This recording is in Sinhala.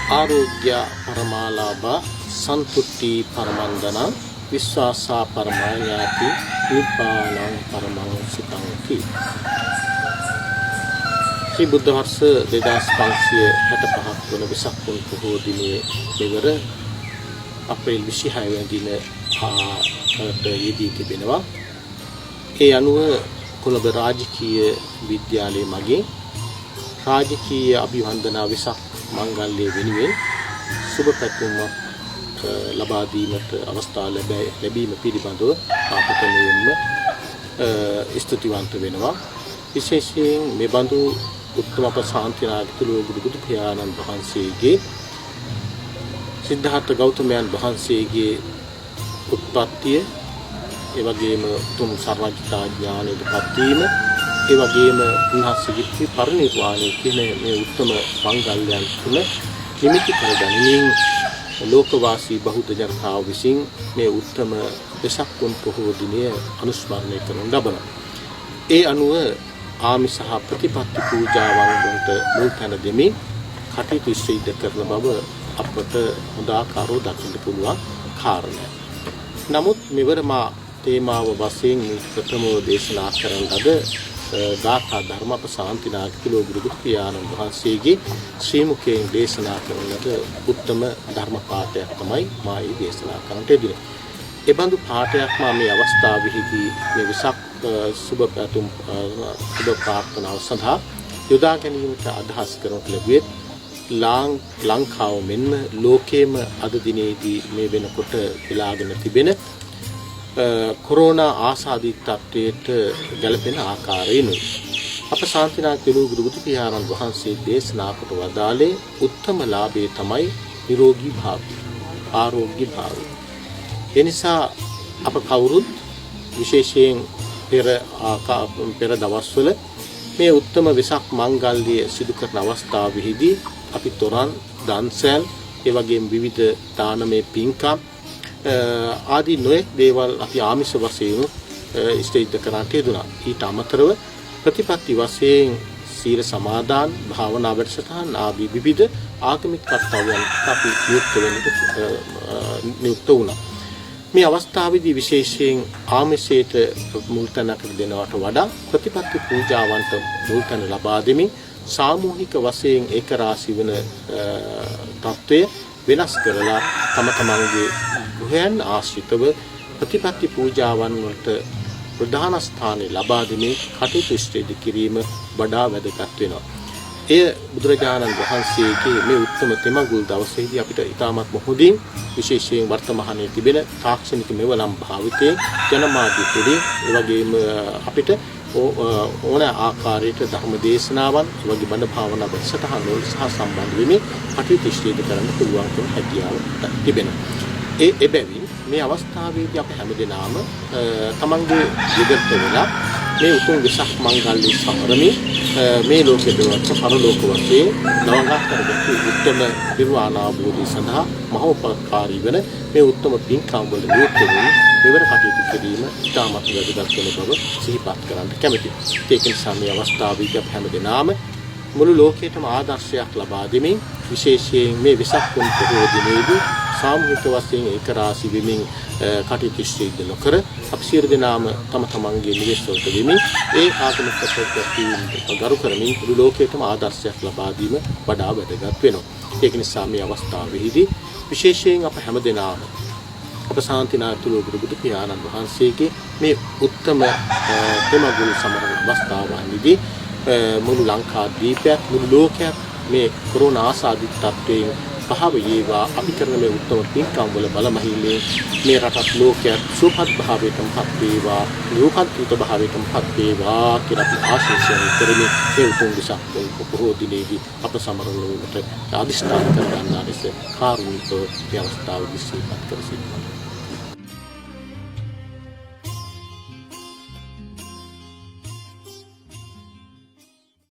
ආරෝග්‍ය පරමාලාභ සන්තුට්ටි පරමන්දන විශ්වාසා පරමායාති නිබ්බානං පරමං සිතං ශ්‍රී බුද්ධ වර්ෂ 2565 වන වෙසක් පුන් පොහෝ දිනයේ මෙවර අප්‍රේල් 26 වෙනි දින යෙදී තිබෙනවා. ඒ අනුව කොළඹ රාජකීය විද්‍යාලයේ මගින් රාජකීය අභිවන්දනා වෙසක් මංගල්‍ය වෙනුවෙන් සුබ පැතුමක් ලබා දීමට අවස්ථාව ලැබීම පිළිබඳව අපට මෙන්න ස්තුතිවන්ත වෙනවා. විශේෂයෙන් මේ බඳු උත්තම ප්‍රශාන්තිනාගතුලෝ බුදු පියාණන් වහන්සේගේ සිද්ධාර්ථ ගෞතමයන් වහන්සේගේ උත්පත්තිය, ඒ වගේම තුන් සර්වඥතා ඥානයටපත් වීම, ඒ වගේම උන්වහන්සේගේ පරිනිර්වාණය කියන මේ උත්තම මංගල්‍යයන් තුන නිමිති කරගනිමින් ලෝකවාසී බහුත ජනතාව විසින් මේ උත්තම වෙසක් පුන් පොහෝ දිනය අනුස්මරණය කරනු ලබන. ඒ අනුව ආමිස හා ප්‍රතිපත්ති පූජාවන් වලට මුල් තැන දෙමින් කටයුතු සිදු කරන බව අපට හොඳ ආකාරව දකින්න පුළුවන් කාරණයක්. නමුත් මෙවර මා තේමාව වශයෙන් ප්‍රථමව දේශනා කරන ලද ගාථා ධර්ම ප්‍රශාන්තිනාගතුලෝ බුදු පියාණන් වහන්සේගේ ශ්‍රී මුඛයෙන් දේශනා කරන ලද උත්තම ධර්ම පාඨයක් තමයි මා මේ දේශනා කරන්නට යෙදුනේ. ඒ බඳු පාඨයක් මා මේ අවස්ථාවෙහිදී මේ විසක් සුබ පැතුම් සුබ ප්‍රාර්ථනාව සඳහා යොදා ගැනීමට අදහස් කරනට ලැබුවේ ලංකාව මෙන්ම ලෝකයේම අද දිනේදී මේ වෙනකොට වෙලාගෙන තිබෙන කොරෝනා ආසාදිත තත්වයට ගැලපෙන ආකාරයෙන් අප ශාන්තිනාගතුලෝ බුදු පියාණන් වහන්සේ දේශනා කොට වදාළේ උත්තම ලාභය තමයි නිරෝගී භාවය, ආරෝග්‍ය භාවය. ඒ නිසා අප කවුරුත් විශේෂයෙන් පෙර දවස්වල මේ උත්තම වෙසක් මංගල්‍ය සිදු කරන අවස්ථාවෙහිදී අපි තොරන් දන්සැල් ඒ වගේම විවිධ දානමය පින්කම් ආදී නොයෙක් දේවල් අපි ආමිෂ වශයෙන් ඉෂ්ඨ කරන්නට යෙදුණා. ඊට අමතරව ප්‍රතිපත්ති වශයෙන් සීල සමාදාන්, භාවනා වැඩසටහන් ආදී විවිධ ආගමික කර්තව්‍යයන් අපි නියුක්ත වුණා. මේ අවස්ථාවේදී විශේෂයෙන් ආමිෂයට මුල් තැනකට දෙනවට වඩා ප්‍රතිපත්ති පූජාවන්ට මුල් තැන ලබා දෙමින් සාමූහික වශයෙන් ඒක රාශි වෙන තත්ත්වය වෙනස් කරලා තම තමන්ගේ ගෘහයන් ආශ්‍රිතව ප්‍රතිපත්ති පූජාවන් වලට ප්‍රධාන ස්ථානය ලබා දෙමින් කටයුතු ඉෂ්ට කිරීම වඩා වැදගත් වෙනවා. එය බුදුරජාණන් වහන්සේගේ මේ උත්තම තෙමඟුල් දවසේදී අපිට ඉතාමත් හොඳින් විශේෂයෙන් වර්තමානයේ තිබෙන තාක්ෂණික මෙවලම් භාවිතයෙන් ජනමාධ්‍ය තුළින් ඒ වගේම අපිට ඕන ආකාරයට ධර්ම දේශනාවන් ඒ වගේ බණ භාවනා වැඩසටහන් වලට සහ සම්බන්ධ වෙමින් කටයුතු ඉෂ්ට කරන්න පුළුවන් කියන හැකියාව තිබෙනවා. එබැවින් මේ අවස්ථාවේදී අප හැමදෙනාම තමන්ගේ විගත වෙලා මේ උතුම් වෙසක් මංගල්‍ය සමරමින් මේ ලෝකෙදවත් පරලෝක වශයෙන් නවගත කරගත් උත්තම නිර්වාණ අවබෝධය සඳහා මහෝපකාරී වන මේ උත්තම පින්කම් වල නියුක්ත වෙමින් මෙවර කටයුතු කිරීම ඉතාමත් වැදගත් වන බව සිහිපත් කරන්න කැමැතියි. ඒක නිසා මේ අවස්ථාවේදී අප හැමදෙනාම මුළු ලෝකයටම ආදර්ශයක් ලබා දෙමින් විශේෂයෙන් මේ වෙසක් පුන් පොහෝ දිනේදී සාමූහික වශයෙන් ඒක රාශි වෙමින් කටයුතු සිදු නොකර අපි සියලු දෙනාම තම තමන්ගේ නිවෙස් වලට වෙමින් ඒ ආගමික ප්‍රතිපත්තියට ගරු කරමින් මුළු ලෝකයටම ආදර්ශයක් ලබා දීම වඩා වැදගත් වෙනවා. ඒක නිසා මේ අවස්ථාවේදී විශේෂයෙන් අප හැමදෙනාම අප ශාන්තිනාගතුලෝ බුදු පියාණන් වහන්සේගේ මේ උත්තම තෙමඟුල් සමරන අවස්ථාවන්හිදී මුළු ලංකාදීපයක් මුළු ලෝකයක් මේ කොරෝනා ආසාදිත තත්ත්වයෙන් පහව වේවා. අපි කරන මේ උත්තම පින්කම් වල බලමහිලේ මේ රටත් ලෝකයක් සුවපත් භාවයටමපත් වේවා, නිරෝගීත භාවයටමපත් වේවා කියලා අපි ආශිර්වාද කරමින් මේ උතුම් වෙසක් පොහෝ දිනේදී අප සමරන වලට අධිෂ්ඨාන කර ගන්නා ලෙස කාරුණික අවස්ථාව විශ්වාස කර සිටිනවා.